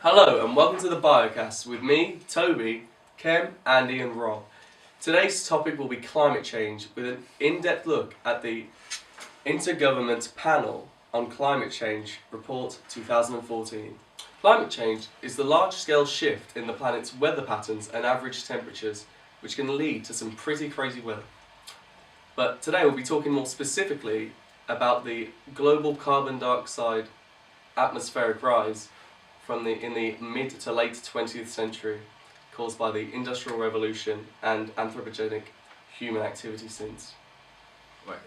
Hello and welcome to the Biocast with me, Toby, Kem, Andy and Rob. Today's topic will be climate change with an in-depth look at the Intergovernment Panel on Climate Change Report 2014. Climate change is the large-scale shift in the planet's weather patterns and average temperatures which can lead to some pretty crazy weather. But today we'll be talking more specifically about the global carbon dioxide atmospheric rise in the mid to late 20th century, caused by the Industrial Revolution and anthropogenic human activity since.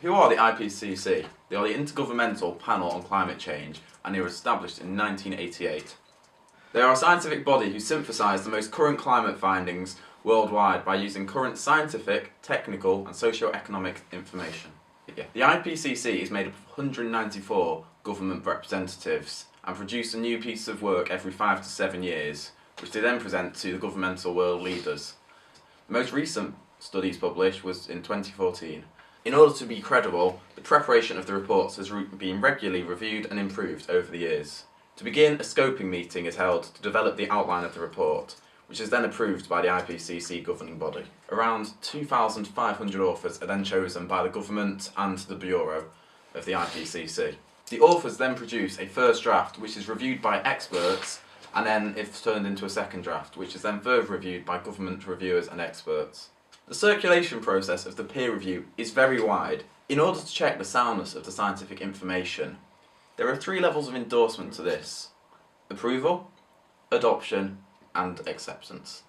Who are the IPCC? They are the Intergovernmental Panel on Climate Change, and they were established in 1988. They are a scientific body who synthesise the most current climate findings worldwide by using current scientific, technical and socio-economic information. The IPCC is made up of 194 government representatives and produce a new piece of work every 5 to 7 years, which they then present to the governmental world leaders. The most recent studies published was in 2014. In order to be credible, the preparation of the reports has been regularly reviewed and improved over the years. To begin, a scoping meeting is held to develop the outline of the report, which is then approved by the IPCC governing body. Around 2,500 authors are then chosen by the government and the Bureau of the IPCC. The authors then produce a first draft, which is reviewed by experts, and then it's turned into a second draft, which is then further reviewed by government reviewers and experts. The circulation process of the peer review is very wide. In order to check the soundness of the scientific information, there are 3 levels of endorsement to this: approval, adoption, and acceptance.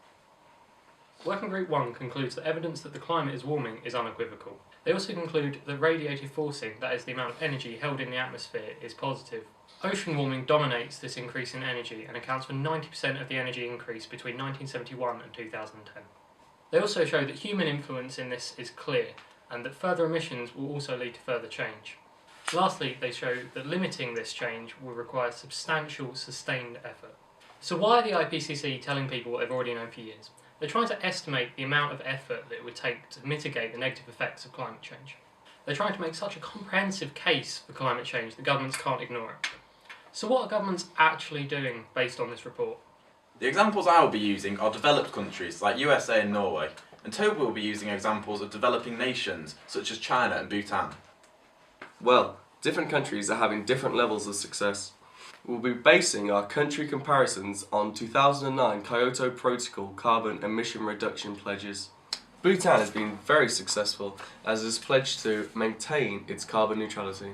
Working Group 1 concludes that evidence that the climate is warming is unequivocal. They also conclude that radiative forcing, that is the amount of energy held in the atmosphere, is positive. Ocean warming dominates this increase in energy and accounts for 90% of the energy increase between 1971 and 2010. They also show that human influence in this is clear and that further emissions will also lead to further change. Lastly, they show that limiting this change will require substantial, sustained effort. So why are the IPCC telling people what they've already known for years? They're trying to estimate the amount of effort that it would take to mitigate the negative effects of climate change. They're trying to make such a comprehensive case for climate change that governments can't ignore it. So what are governments actually doing based on this report? The examples I will be using are developed countries like USA and Norway, and Toby will be using examples of developing nations such as China and Bhutan. Well, different countries are having different levels of success. We'll be basing our country comparisons on 2009 Kyoto Protocol carbon emission reduction pledges. Bhutan has been very successful as it has pledged to maintain its carbon neutrality.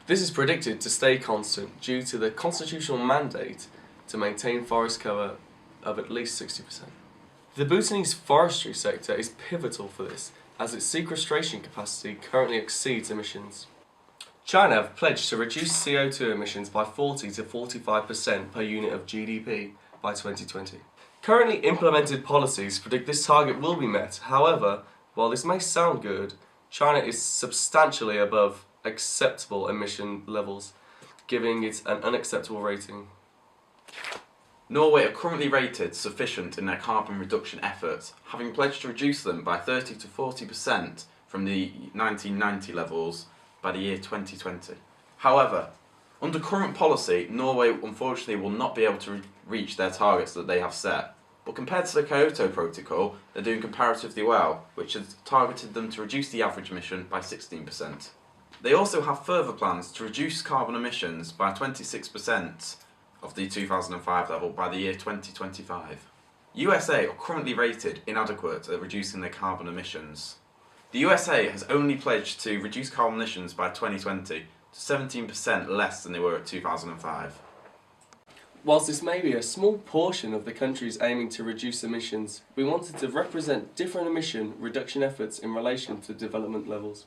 This is predicted to stay constant due to the constitutional mandate to maintain forest cover of at least 60%. The Bhutanese forestry sector is pivotal for this as its sequestration capacity currently exceeds emissions. China have pledged to reduce CO2 emissions by 40 to 45% per unit of GDP by 2020. Currently implemented policies predict this target will be met. However, while this may sound good, China is substantially above acceptable emission levels, giving it an unacceptable rating. Norway are currently rated sufficient in their carbon reduction efforts, having pledged to reduce them by 30 to 40% from the 1990 levels by the year 2020. However, under current policy, Norway unfortunately will not be able to reach their targets that they have set. But compared to the Kyoto Protocol, they're doing comparatively well, which has targeted them to reduce the average emission by 16%. They also have further plans to reduce carbon emissions by 26% of the 2005 level by the year 2025. USA are currently rated inadequate at reducing their carbon emissions. The USA has only pledged to reduce carbon emissions by 2020 to 17% less than they were at 2005. Whilst this may be a small portion of the countries aiming to reduce emissions, we wanted to represent different emission reduction efforts in relation to development levels.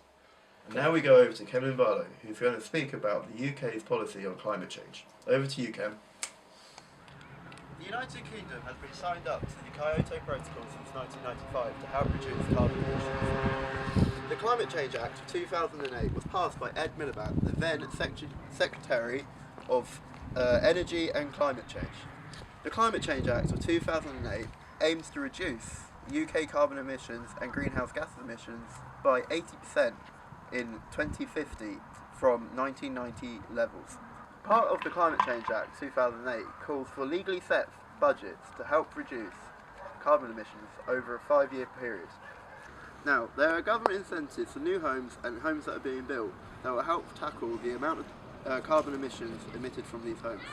And now we go over to Cemlyn, who's going to speak about the UK's policy on climate change. Over to you, Kem. The United Kingdom has been signed up to the Kyoto Protocol since 1995 to help reduce carbon emissions. The Climate Change Act of 2008 was passed by Ed Miliband, the then Secretary of Energy and Climate Change. The Climate Change Act of 2008 aims to reduce UK carbon emissions and greenhouse gas emissions by 80% in 2050 from 1990 levels. Part of the Climate Change Act 2008 calls for legally set budgets to help reduce carbon emissions over a 5-year period. Now, there are government incentives for new homes and homes that are being built that will help tackle the amount of carbon emissions emitted from these homes.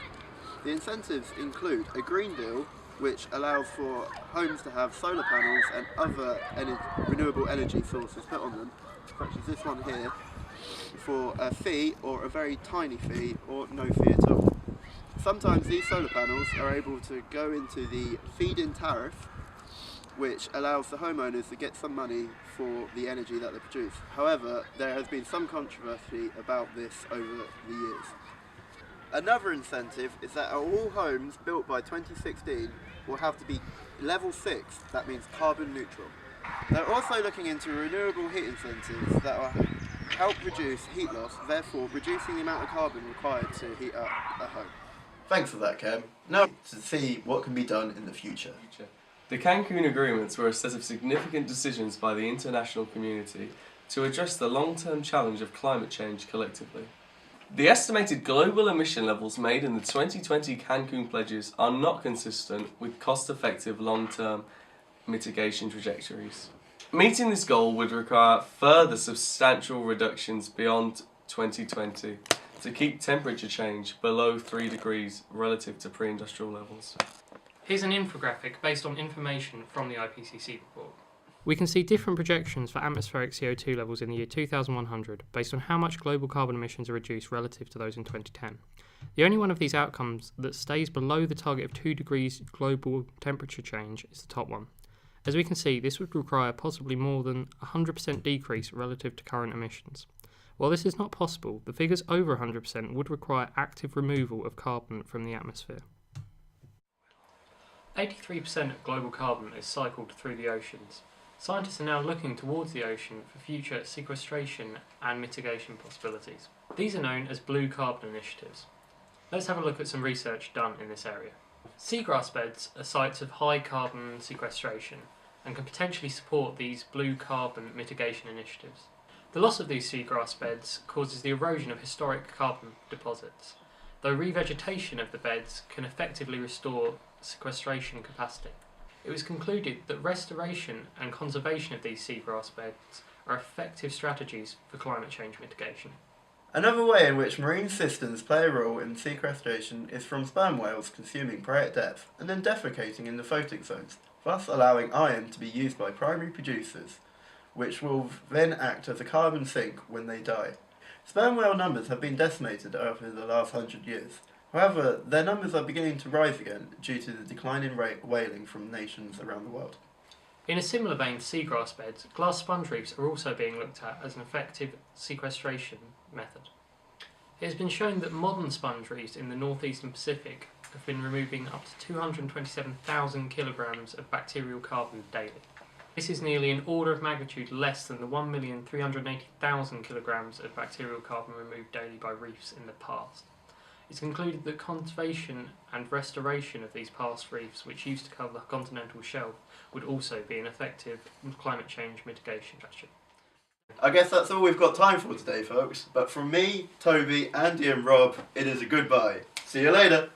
The incentives include a Green Deal, which allows for homes to have solar panels and other renewable energy sources put on them, such as this one here, for a fee or a very tiny fee or no fee at all. Sometimes these solar panels are able to go into the feed-in tariff, which allows the homeowners to get some money for the energy that they produce. However, there has been some controversy about this over the years. Another incentive is that all homes built by 2016 will have to be level 6, that means carbon neutral. They're also looking into renewable heat incentives that will help reduce heat loss, therefore reducing the amount of carbon required to heat up a home. Thanks for that, Cam. Now to see what can be done in the future. The Cancun Agreements were a set of significant decisions by the international community to address the long-term challenge of climate change collectively. The estimated global emission levels made in the 2020 Cancun pledges are not consistent with cost-effective long-term mitigation trajectories. Meeting this goal would require further substantial reductions beyond 2020 to keep temperature change below 3 degrees relative to pre-industrial levels. Here's an infographic based on information from the IPCC report. We can see different projections for atmospheric CO2 levels in the year 2100 based on how much global carbon emissions are reduced relative to those in 2010. The only one of these outcomes that stays below the target of 2 degrees global temperature change is the top one. As we can see, this would require possibly more than 100% decrease relative to current emissions. While this is not possible, the figures over 100% would require active removal of carbon from the atmosphere. 83% of global carbon is cycled through the oceans. Scientists are now looking towards the ocean for future sequestration and mitigation possibilities. These are known as blue carbon initiatives. Let's have a look at some research done in this area. Seagrass beds are sites of high carbon sequestration and can potentially support these blue carbon mitigation initiatives. The loss of these seagrass beds causes the erosion of historic carbon deposits, though revegetation of the beds can effectively restore sequestration capacity. It was concluded that restoration and conservation of these seagrass beds are effective strategies for climate change mitigation. Another way in which marine systems play a role in sequestration is from sperm whales consuming prey at depth and then defecating in the photic zones, thus allowing iron to be used by primary producers, which will then act as a carbon sink when they die. Sperm whale numbers have been decimated over the last 100 years. However, their numbers are beginning to rise again due to the decline in whaling from nations around the world. In a similar vein to seagrass beds, glass sponge reefs are also being looked at as an effective sequestration method. It has been shown that modern sponge reefs in the northeastern Pacific have been removing up to 227,000 kilograms of bacterial carbon daily. This is nearly an order of magnitude less than the 1,380,000 kilograms of bacterial carbon removed daily by reefs in the past. It's concluded that conservation and restoration of these past reefs, which used to cover the continental shelf, would also be an effective climate change mitigation strategy. I guess that's all we've got time for today, folks. But from me, Toby, Andy and Rob, it is a goodbye. See you later.